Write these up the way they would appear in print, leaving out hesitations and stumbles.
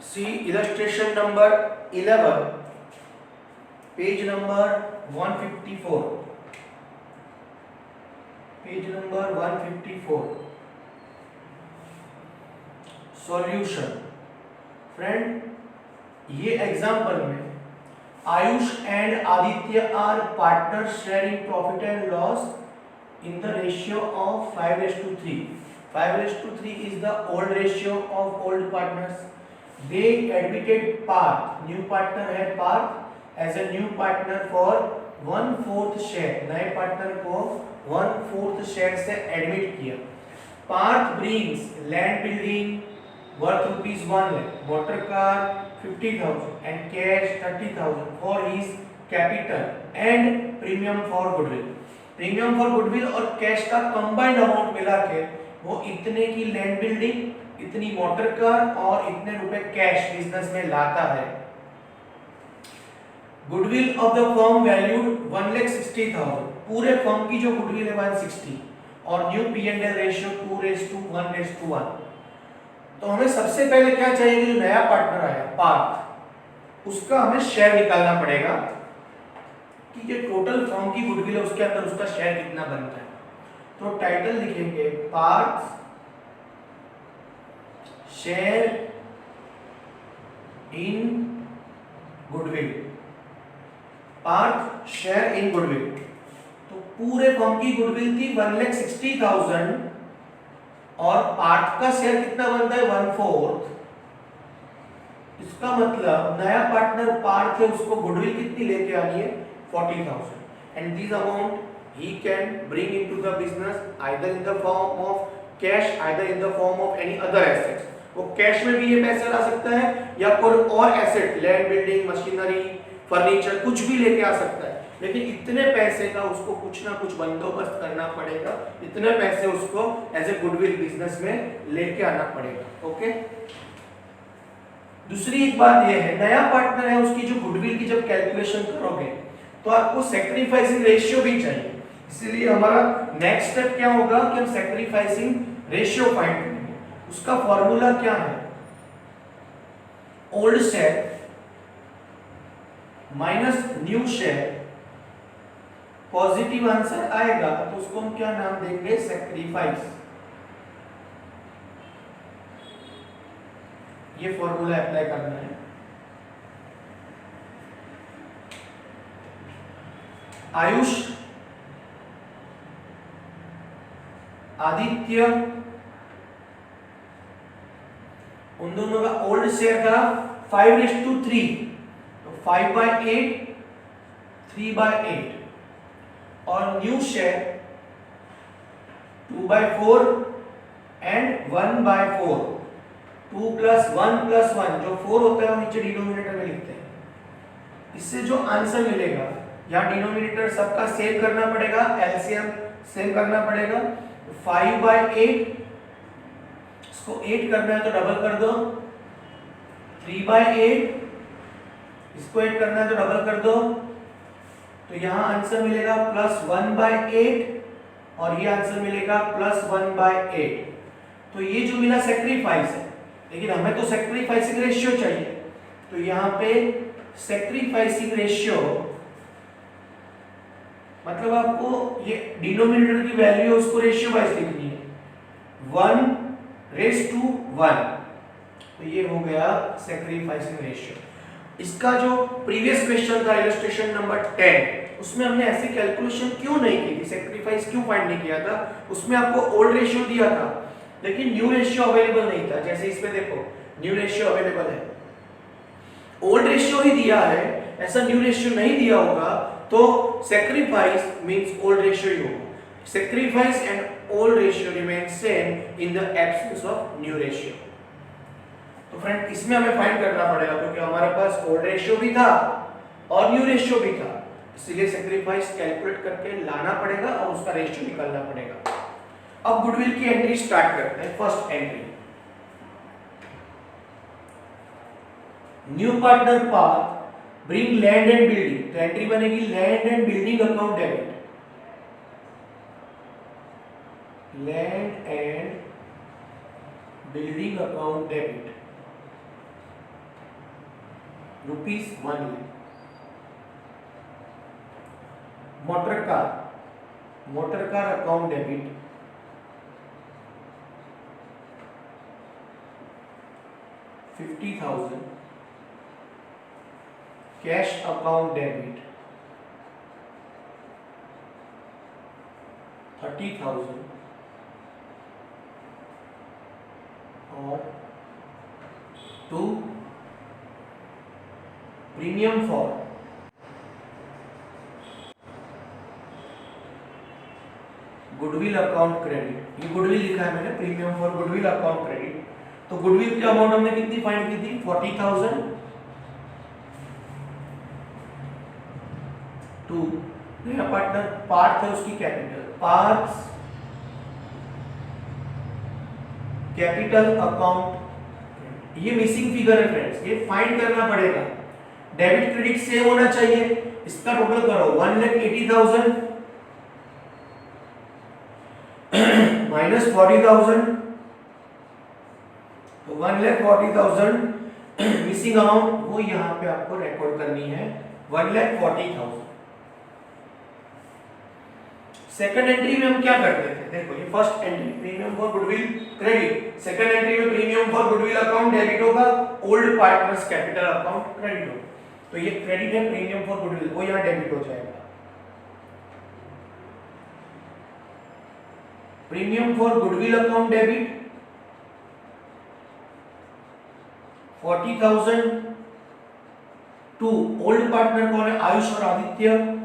See illustration number 11, page number 154. Page number 154. Solution. Friend, ये example में Ayush and Aditya are partners sharing profit and loss in the ratio of 5:3. 5:3 is the old ratio of old partners. They admitted Parth, new partner है Parth, as a new partner for 1/4 share. नए partner को 1/4 share से admit किया. Parth brings land building worth ₹1 lakh, motor car 50,000 and cash 30,000 for his capital and premium for goodwill. Premium for goodwill और cash का combined amount मिला के वो इतने की लैंड बिल्डिंग, इतनी मोटर कार और इतने रुपए कैश बिजनेस में लाता है. Goodwill of the firm valued 1,60,000. पूरे फर्म की जो गुडविल है 160 और न्यू P&L रेशियो 2:1:1. तो हमें सबसे पहले क्या चाहिए कि जो नया पार्टनर आया पार्थ, उसका हमें शेयर निकालना पड़ेगा कि ये टोटल फर्म की गुडविल है उसके अंदर उसका शेयर कितना बनता है. तो टाइटल लिखेंगे Parth share in goodwill. Parth share in goodwill. तो पूरे फर्म की गुडविल थी 1,60,000 और पार्थ का शेयर कितना बनता है 1/4. इसका मतलब नया पार्टनर पार्थ है, उसको गुडविल कितनी लेके आनी है 40,000. and this amount he can bring into the business either in the form of cash, either in the form of any other assets. वो कैश में भी ये पैसे ला सकता है या कोई और asset, land building, machinery, furniture, कुछ भी लेके आ सकता है. लेकिन इतने पैसे का उसको कुछ ना कुछ बंदोबस्त करना पड़ेगा, इतने पैसे उसको एज ए गुडविल बिजनेस में लेके आना पड़ेगा. ओके. दूसरी एक बात ये है, नया पार्टनर है, उसकी जो गुडविल की जब कैलकुलेशन करोगे तो आपको सैक्रिफाइसिंग रेशियो भी चाहिए. इसीलिए हमारा नेक्स्ट स्टेप क्या होगा कि हम सैक्रिफाइसिंग रेशियो फाइंड करेंगे. उसका फॉर्मूला क्या है, old share minus new share. Positive answer आएगा तो उसको हम क्या नाम देंगे, सैक्रिफाइस. ये फॉर्मूला अप्लाई करना है. आयुष आदित्य उन दोनों का ओल्ड शेयर था 5:3, तो 5/8 3/8 और न्यू शेयर 2/4 एंड 1/4. 2 + 1 + 1 जो 4 होता है वो नीचे डिनोमिनेटर में लिखते हैं. इससे जो आंसर मिलेगा, यहाँ डिनोमिनेटर सबका सेम करना पड़ेगा, एलसीएम सेम करना पड़ेगा. 5/8 इसको 8 करना है तो डबल कर दो. 3/8 इसको 8 करना है तो डबल कर दो. तो यहाँ आंसर मिलेगा +1/8 और ये आंसर मिलेगा +1/8. तो ये जो मिला सैक्रिफाइस है, लेकिन हमें तो सैक्रिफाइसिंग रेशियो चाहिए. तो यहाँ पे सैक्रिफाइसिंग रेशियो मतलब आपको ये डिनोमिनेटर की वैल्यू उसको रेशियो वाइज लिखनी है 1:1. तो ये हो गया सैक्रिफाइसिंग रेशियो. इसका जो प्रीवियस क्वेश्चन था इलस्ट्रेशन नंबर 10, उसमें हमने ऐसी कैलकुलेशन क्यों नहीं की थी, सैक्रिफाइस क्यों फाइंड नहीं किया था. उसमें आपको ओल्ड रेशियो दिया था लेकिन न्यू रेशियो अवेलेबल नहीं था. जैसे इसमें देखो न्यू रेशियो अवेलेबल है, ओल्ड रेशियो ही दिया है, ऐसा न्यू रेशियो नहीं दिया होगा तो सैक्रिफाइस मींस ओल्ड रेशियो ही होगा. Sacrifice and old ratio remain same in the absence of new ratio. तो फ्रेंड इसमें हमें फाइंड करना पड़ेगा क्योंकि हमारे पास ओल्ड रेशियो भी था और न्यू रेशियो भी था, इसलिए सैक्रिफाइस कैलकुलेट करके लाना पड़ेगा और उसका रेशियो निकालना पड़ेगा. अब गुडविल की एंट्री स्टार्ट करते हैं. First entry, new partner Parth bring land and building. तो एंट्री बनेगी land and building account debit. Land and building account debit. ₹1,00,000। Motor car account debit ₹50,000, cash account debit 30,000 और 2 premium for goodwill account credit. ये goodwill लिखा है मैंने, premium for goodwill account credit. तो goodwill की amount हमने कितनी फाइंड की थी? 40,000 टू नया पार्टनर पार्थ है उसकी कैपिटल, पार्थ कैपिटल अकाउंट। ये मिसिंग फिगर है फ्रेंड्स, ये फाइंड करना पड़ेगा। डेबिट क्रेडिट सेम होना चाहिए। इसका टोटल करो, 1,80,000 माइनस 40,000, तो 1,40,000 मिसिंग अमाउंट वो यहाँ पे आपको रिकॉर्ड करनी है, 1,40,000। सेकंड एंट्री में हम क्या करते थे? देखो ये first entry premium for goodwill credit, second entry में premium for goodwill account debit होगा, old partners capital account credit होगा। तो ये क्रेडिट है प्रीमियम फॉर गुडविल, वो यहाँ डेबिट हो जाएगा। Premium for goodwill account debit 40,000 to old partner कौन है? आयुष और Aditya.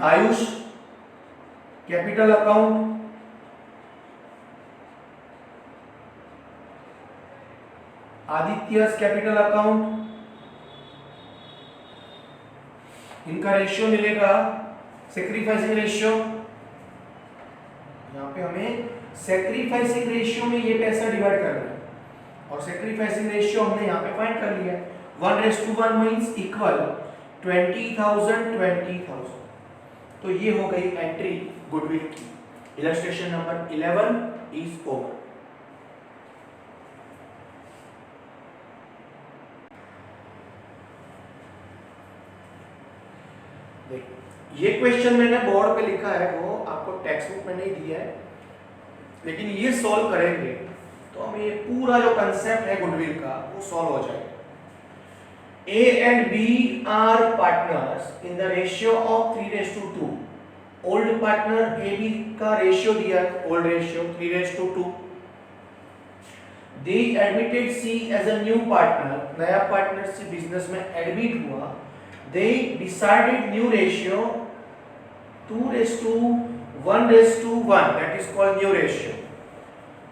Ayush capital account, Aditya capital account. इनका रेशियो मिलेगा सैक्रिफाइसिंग रेशियो। यहाँ पे हमें सैक्रिफाइसिंग रेशियो में ये पैसा डिवाइड करना है और सैक्रिफाइसिंग रेशियो हमने यहाँ पे फाइंड कर लिया है। 1:1 मींस इक्वल 20,000 20,000। तो ये हो गई एंट्री गुडविल की। Illustration number 11 is over. ये क्वेश्चन मैंने बोर्ड पे लिखा है, वो आपको टेक्स्ट बुक में नहीं दिया है, लेकिन ये सॉल्व करेंगे तो हमें ये पूरा जो कंसेप्ट है गुडविल का वो सॉल्व हो जाएगा। A and B are partners in the ratio of 3:2. Old partner AB का रेशियो दिया है, old ratio 3:2। They admitted C as a new partner, नया पार्टनर से बिजनेस में एडमिट हुआ। They decided new ratio 2:1:1, that is called new ratio.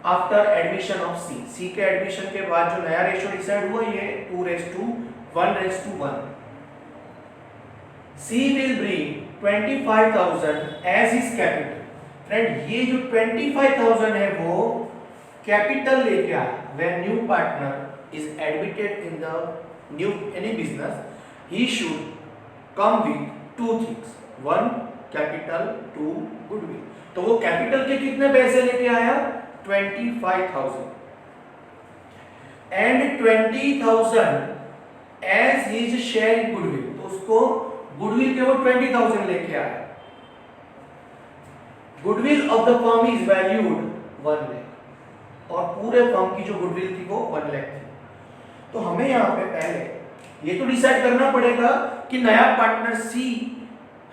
After admission of C, C के admission के बाद जो नया रेशियो डिसाइड हुआ ये 2:1:1। C will bring 25,000 as his capital. Friend ये जो 25,000 है वो कैपिटल लेके आया। When new partner is admitted in the new any business, he should come with two things, one capital, two goodwill। तो वो कैपिटल के कितने पैसे लेके आया? 25,000 and 20,000 as his share in goodwill। तो उसको गुडविल के वो 20,000 लेके आया। Goodwill of the firm is valued 1 lakh और पूरे फर्म की जो गुडविल थी वो 1 लाख थी। तो हमें यहाँ पे पहले ये तो डिसाइड करना पड़ेगा कि नया पार्टनर सी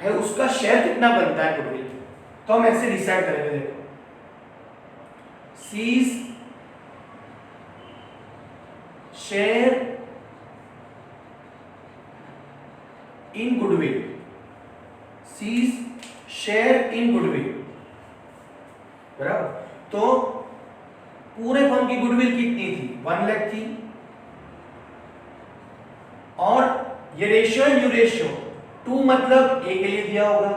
है उसका शेयर कितना बनता है गुडविल। तो हम ऐसे डिसाइड करेंगे, देखो C's share in goodwill, C's share in goodwill, बराबर। तो पूरे फर्म की गुडविल कितनी थी? 1 लाख थी। और ये रेशियो है न्यू रेशियो, 2 मतलब ए के लिए दिया होगा,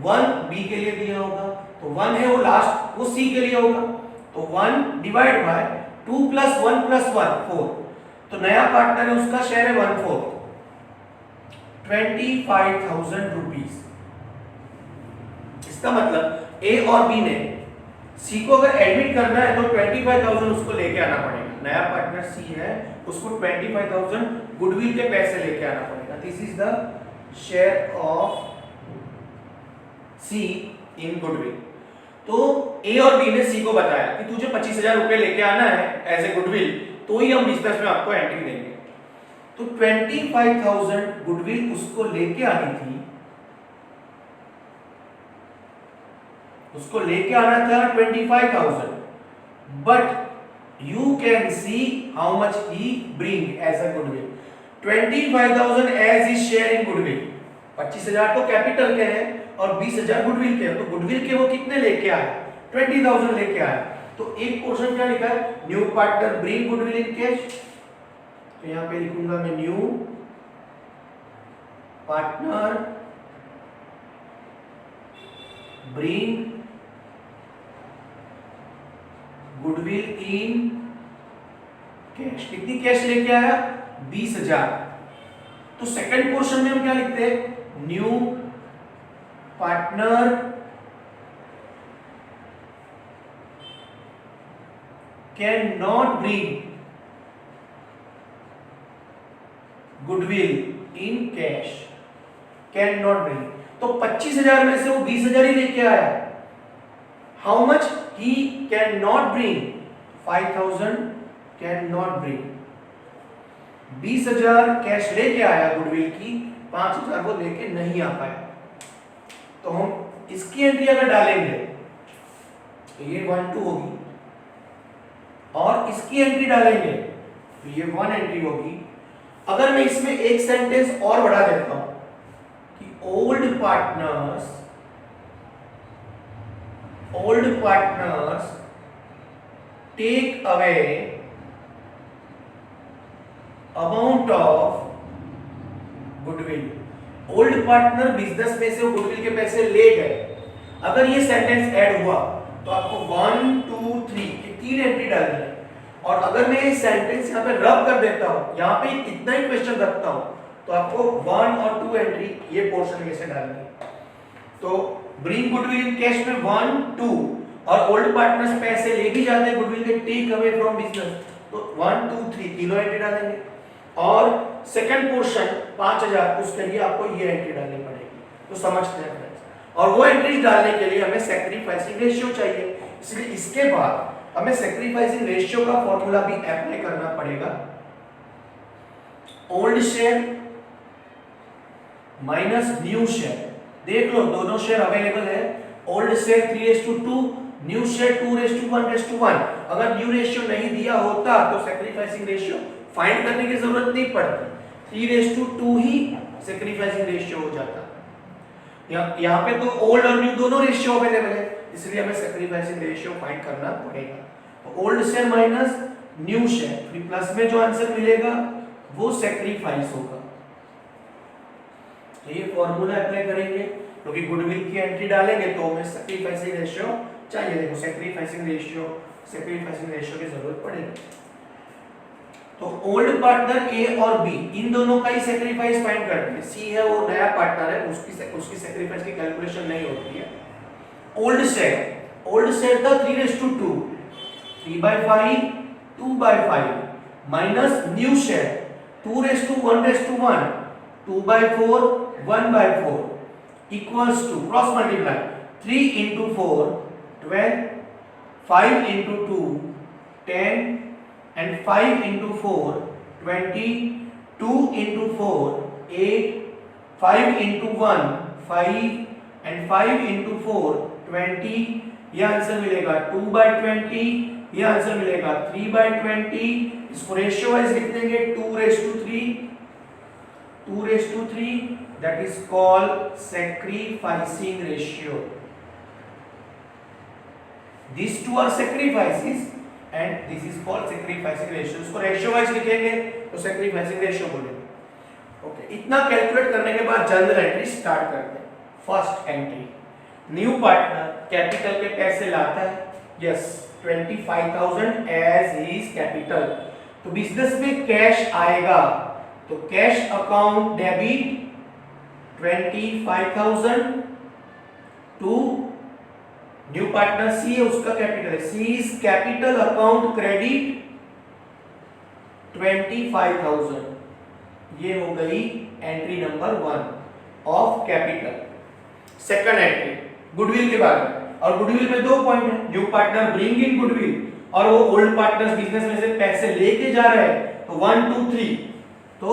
1 बी के लिए दिया होगा, तो 1 है वो लास्ट, वो सी के लिए होगा। तो 1 डिवाइड बाय 2 + 1 + 1 4। तो नया पार्टनर है उसका शेयर है 1/4, 25,000 रुपीज। इसका मतलब ए और बी ने सी को अगर एडमिट करना है तो 25,000 उसको लेके आना पड़ेगा, नया पार्टनर सी है, उसको 25,000 गुडविल के पैसे लेके आना पड़ेगा। This is the share of C in goodwill. तो ए और बी ने सी को बताया कि तुझे 25,000 रुपए लेके आना है एज ए गुडविल, तो ही हम बिजनेस में आपको एंट्री देंगे। तो 25,000 गुडविल उसको लेके आनी थी, उसको लेके आना था 25,000, but you can see how much he bring as a goodwill. 25,000 as his share in goodwill. 25,000 तो कैपिटल के हैं और 20,000 गुडविल के हैं, तो गुडविल के वो कितने लेके आए? 20,000 लेके आए। तो एक पोर्शन क्या लिखा है? New partner bring goodwill in cash, तो यहां पे लिखूंगा मैं new partner bring goodwill in cash. कितनी कैश लेके आया? 20,000। तो सेकंड पोर्शन में हम क्या लिखते हैं? New partner can not bring goodwill in cash, can not bring. तो 25,000 में से वो 20,000 ही लेके आया। How much he cannot bring? 5,000 cannot bring। 20,000 cash लेके आया गुडविल की, 5,000 वो लेके नहीं आ पाया। तो हम इसकी एंट्री अगर डालेंगे तो ये 1 2 होगी, और इसकी एंट्री डालेंगे तो ये 1 एंट्री होगी। अगर मैं इसमें एक सेंटेंस और बढ़ा देता हूं कि old partners take away amount of goodwill। Old partner business में से वो गुडविल के पैसे ले गए। अगर ये सेंटेंस ऐड हुआ तो आपको 1 2 3 ये 3 एंट्री डालनी है। और अगर मैं ये सेंटेंस यहाँ पे रब कर देता हूँ, यहाँ पे इतना ही क्वेश्चन रखता हूँ, तो आपको 1 और 2 एंट्री ये पोर्शन में से डालनी है। तो ब्रिंग गुडविल इन कैश में 1 2, और ओल्ड पार्टनर्स पैसे ले भी जाते हैं गुडविल के, टेक अवे फ्रॉम बिजनेस, तो 1 2 3 तीनों एंट्री डालेंगे। और सेकंड पोर्शन 5,000, उसके लिए आपको ये एंट्री डालनी पड़ेगी। तो समझते हैं फ्रेंड्स। और वो एंट्रीज डालने के लिए हमें सैक्रिफाइसिंग रेशियो चाहिए, इसलिए इसके बाद हमें सैक्रिफाइसिंग रेशियो का फॉर्मूला भी अप्लाई करना पड़ेगा। Old share minus new share. देख लो दोनों शेयर अवेलेबल है। Old share 3:2, new share 2:1:1। अगर न्यू रेशियो नहीं दिया होता तो सैक्रिफाइसिंग रेशियो फाइंड करने की जरूरत नहीं पड़ती, 3:2 ही सैक्रिफाइसिंग रेशियो हो जाता। यहाँ पे तो ओल्ड और न्यू दोनों रेशियो अवेलेबल है, इसलिए हमें सैक्रिफाइसिंग रेशियो फाइंड करना पड़ेगा। तो old share minus new share, फिर प्लस में जो आंसर मिलेगा वो सैक्रिफाइस होगा। तो ये फॉर्मूला अप्लाई करेंगे, क्योंकि गुडविल की एंट्री डालेंगे तो हमें सैक्रिफाइसिंग रेशियो चाहिए। देखो सैक्रिफाइसिंग रेशियो की जरूरत पड़ेगी। तो ओल्ड पार्टनर ए और बी, इन दोनों का ही सैक्रिफाइस फाइंड करते हैं। सी है वो नया पार्टनर है, उसकी सैक्रिफाइस की कैलकुलेशन नहीं होती है। ओल्ड शेयर था 3:2, 3/5 2/5 minus new share 2:1:1, 2/4 1/4 equals to cross multiply 3 into 4 12, 5 into 2 10 and 5 into 4 20, 2 into 4 8, 5 into 1 5 and 5 into 4 20। यह आंसर मिलेगा 2/20, यह आंसर मिलेगा 3/20। इसको रेशियो वाइज लिख देंगे 2:3, that is called sacrificing ratio। These two are sacrifices and this is called sacrificing ratio। इसको ratio wise लिखेंगे तो sacrificing ratio बोलेंगे। ओके, इतना कैलकुलेट करने के बाद जनरल एंट्री स्टार्ट करते हैं। First entry, new partner capital के पैसे लाता है, यस 25,000 एज हिज कैपिटल। तो बिजनेस में कैश आएगा तो cash account debit 25,000 to new partner C है, उसका कैपिटल है, C is capital account credit 25,000। ये हो गई entry number 1 of capital. Second entry goodwill के बारे में, और गुडविल में 2 पॉइंट है। New partner bring in goodwill, और वो ओल्ड पार्टनर्स बिजनेस में से पैसे लेके जा रहे हैं, तो 1 2 3। तो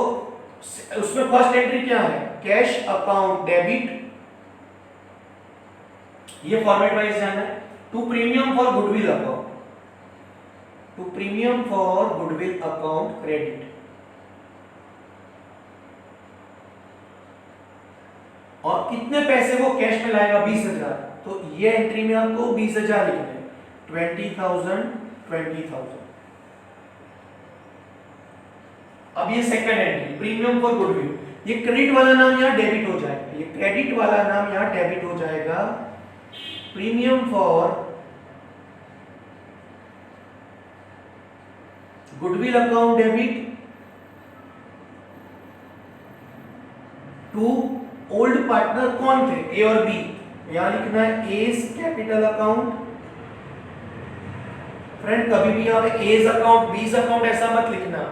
उसमें फर्स्ट एंट्री क्या है? कैश अकाउंट डेबिट, ये फॉर्मेट वाइज जाना है। To premium for goodwill account, to premium for goodwill account credit. और कितने पैसे वो कैश में लाएगा? 20,000। तो ये एंट्री में आपको 20,000 लिखना है। 20,000 20,000। अब ये second entry premium for goodwill, ये क्रेडिट वाला नाम यहाँ डेबिट हो जाएगा, ये क्रेडिट वाला नाम यहाँ डेबिट हो जाएगा। Premium for goodwill account debit to old partner. कौन थे? ए और बी। यहां लिखना है एज कैपिटल अकाउंट। फ्रेंड कभी भी यहां पे एज अकाउंट बीज अकाउंट ऐसा मत लिखना।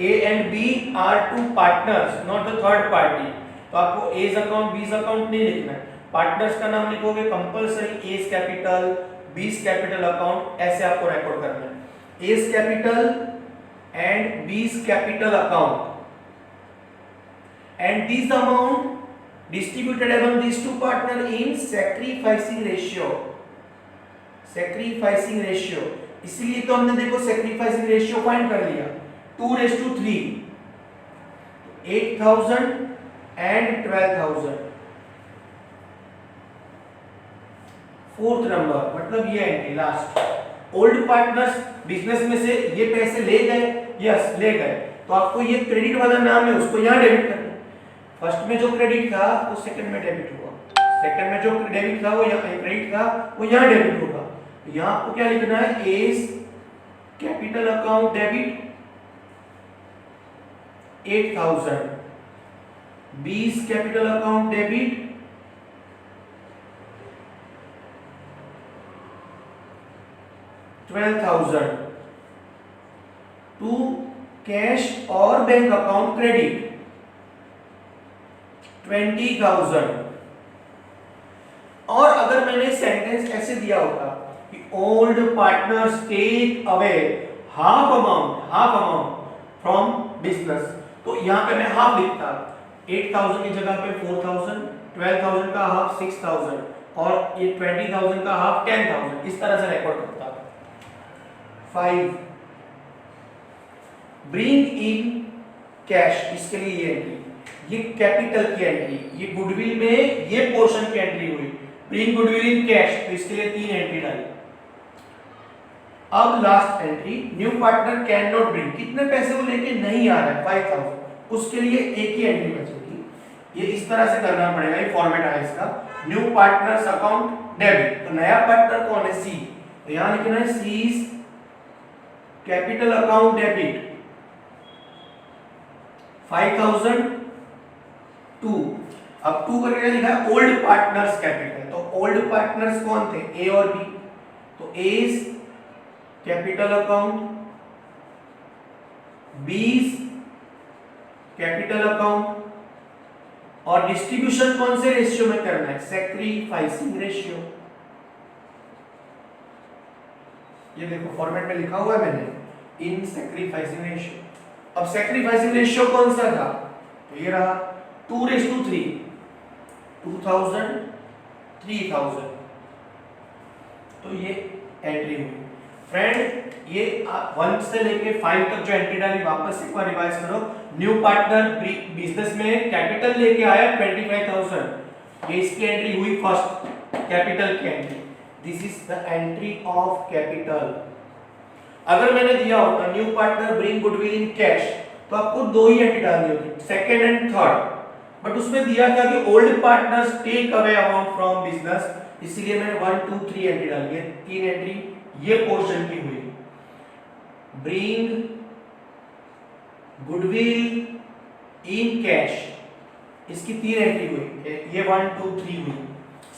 A and B are two partners, not the third party. तो आपको एज अकाउंट बीज अकाउंट नहीं लिखना है। पार्टनर्स का नाम लिखोगे compulsory A's capital B's capital account, ऐसे आपको रिकॉर्ड करना है। A's capital and B's capital account, and this amount distributed among these two partner in sacrificing ratio, sacrificing ratio। इसलिए तो हमने देखो sacrificing ratio फाइंड कर लिया 2:3, 8,000 and 12,000। फोर्थ नंबर मतलब ये entry last. Old partners business में से ये पैसे ले गए, यस ले गए, तो आपको ये क्रेडिट वाला नाम है उसको यहाँ डेबिट करना। फर्स्ट में जो क्रेडिट था वो सेकंड में डेबिट हुआ, सेकंड में जो डेबिट था वो यहाँ क्रेडिट था वो यहाँ डेबिट होगा। यहाँ आपको क्या लिखना है? A's capital account debit 8,000, B's capital account debit 12,000 to cash और बैंक अकाउंट क्रेडिट 20,000। और अगर मैंने सेंटेंस ऐसे दिया होता कि old partners take away half amount from business, तो यहां पे मैं हाफ लिखता। 8,000 की जगह पे 4,000, 12,000 का हाफ 6,000 और ये 20,000 का हाफ 10,000, इस तरह से रिकॉर्ड करता। 5 ब्रिंग इन कैश, इसके लिए ये एंट्री, ये कैपिटल की एंट्री, ये गुडविल में ये पोर्शन की एंट्री हुई। ब्रिंग गुडविल इन कैश, तो इसके लिए 3 एंट्री डाली। अब last entry new partner can not bring, कितने पैसे वो लेके नहीं आ रहा है 5,000, उसके लिए एक ही एंट्री बचेगी। ये इस तरह से करना पड़ेगा, ये फॉर्मेट है इसका। न्यू पार्टनर्स अकाउंट डेबिट, तो नया पार्टनर कौन है? सी, तो यहां लिखना है सीज कैपिटल अकाउंट डेबिट 5,000 2। अब 2 करके लिखा है ओल्ड पार्टनर्स कैपिटल, तो ओल्ड पार्टनर्स कौन थे? ए और बी, तो A's capital account B's capital account, और डिस्ट्रीब्यूशन कौन से रेशियो में करना है? Sacrificing ratio. ये देखो फॉर्मेट में लिखा हुआ है मैंने, इन सैक्रिफाइसिंग रेशियो। अब सैक्रिफाइसिंग रेशियो कौन सा था? तो ये रहा 2:3, 2,000 3,000, तो ये एंट्री हुई। फ्रेंड ये 1 से लेके 5 तक जो एंट्री डाली वापस एक बार रिवाइज करो। न्यू पार्टनर बिजनेस में कैपिटल लेके आया 25,000, ये इसकी एंट्री हुई फर्स्ट कैपिटल की entry. This is the entry of capital. अगर मैंने दिया होता new partner bring goodwill in cash, तो आपको 2 ही एंट्री डालनी होती, सेकंड एंड थर्ड, बट उसमें दिया था कि old partners take away amount from business, इसलिए मैंने 1 2 3 एंट्री डाली है। 3 एंट्री ये पोर्शन की हुई। ब्रिंग गुडविल इन कैश, इसकी 3 एंट्री हुई, ये 1 2 3 हुई,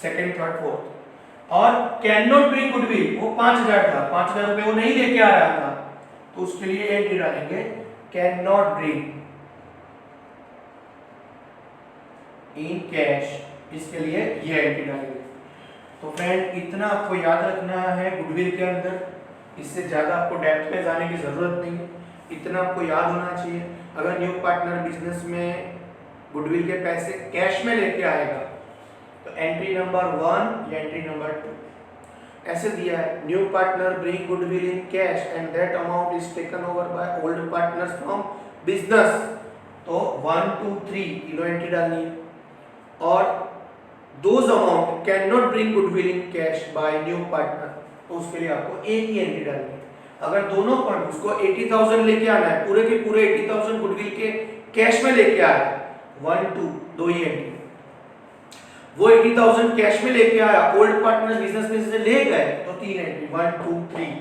सेकंड थर्ड फोर्थ। और कैन नॉट ब्रिंग गुडविल, वो 5,000 था, 5,000 रुपए वो नहीं लेके आ रहा था, तो उसके लिए एंट्री डालेंगे can not bring in cash, इसके लिए ये एंट्री डालेंगे। तो फ्रेंड इतना आपको याद रखना है गुडविल के अंदर, इससे ज़्यादा आपको डेप्थ में जाने की ज़रूरत नहीं है, इतना आपको याद होना चाहिए। अगर न्यू पार्टनर बिजनेस में गुडविल के पैसे कैश में लेके आएगा तो एंट्री नंबर 1 या एंट्री नंबर 2 ऐसे दिया है, new partner bring goodwill in cash and that amount is taken over by old partners from business, तो 1 2 3 किलो एंट्री डालनी है। और those amount can not bring goodwill in cash by new partner, तो उसके लिए आपको एक ही एंट्री डालनी है। अगर दोनों फंड उसको 80,000 लेके आना है, पूरे के पूरे 80,000 गुडविल के कैश में लेके आया, 1 2 दो ही एंट्री। वो 80,000 कैश में लेके आया, ओल्ड पार्टनर बिजनेस में से ले गए, तो 3 entry 1 2 3।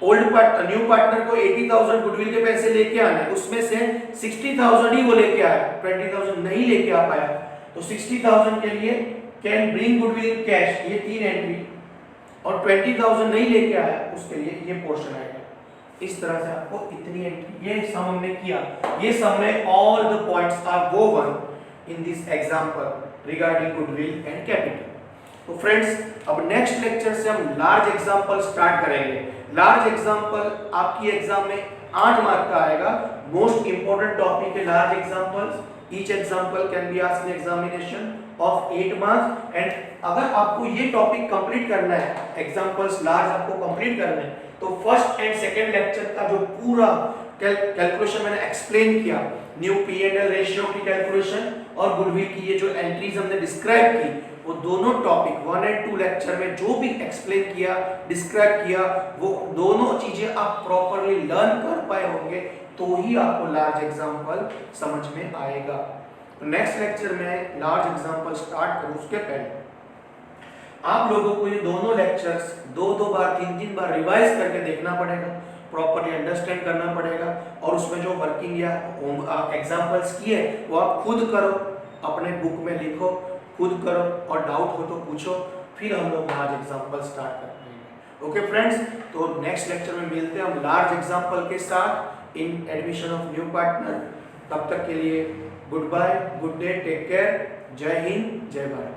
Old partner new partner को 80,000 गुडविल के पैसे लेके आना है, उसमें से 60,000 ही वो लेके आया, 20,000 नहीं लेके आ पाया, तो 60,000 के लिए can bring goodwill in cash, ये 3 एंट्री, और 20,000 नहीं लेके आया उसके लिए ये पोर्शन आएगा। इस तरह से आपको इतनी एंट्री, ये सम हमने किया, ये सम में all the points are given in this example regarding goodwill and capital. तो फ्रेंड्स अब नेक्स्ट लेक्चर से हम लार्ज एग्जांपल स्टार्ट करेंगे। लार्ज एग्जांपल आपकी एग्जाम में 8 मार्क का आएगा, मोस्ट इंपोर्टेंट टॉपिक है large examples. Each example can be asked in examination of 8 marks, and अगर आपको ये टॉपिक कंप्लीट करना है, एग्जांपल्स लार्ज आपको कंप्लीट करना है, तो फर्स्ट एंड सेकंड लेक्चर का जो पूरा कैलकुलेशन मैंने एक्सप्लेन किया, न्यू P&L रेशियो की कैलकुलेशन और गुडविल की ये जो एंट्रीज हमने डिस्क्राइब की, वो दोनों टॉपिक 1 और 2 लेक्चर में जो भी एक्सप्लेन किया, डिस्क्राइब किया, वो दोनों चीजें आप प्रॉपर्ली लर्न कर पाए होंगे, तो ही आपको लार्ज एग्जांपल समझ में आएगा। तो नेक्स्ट लेक्चर में लार्ज एग्जांपल स्टार्ट करूं उसके पहले आप लोगों को ये दोनों लेक्चर्स 2-2 बार 3-3 बार रिवाइज करके देखना पड़ेगा, प्रॉपर्ली अंडरस्टैंड करना पड़ेगा, और उसमें जो वर्किंग या एग्जांपल्स किए वो आप खुद करो, अपने बुक में लिखो, खुद करो, और डाउट हो तो पूछो, फिर हम लोग लार्ज एग्जांपल स्टार्ट कर पाएंगे। ओके फ्रेंड्स, तो नेक्स्ट लेक्चर में मिलते हैं हम लार्ज एग्जांपल के साथ in admission of new partner. तब तक के लिए good bye, good day, take care, जय हिंद, जय भारत।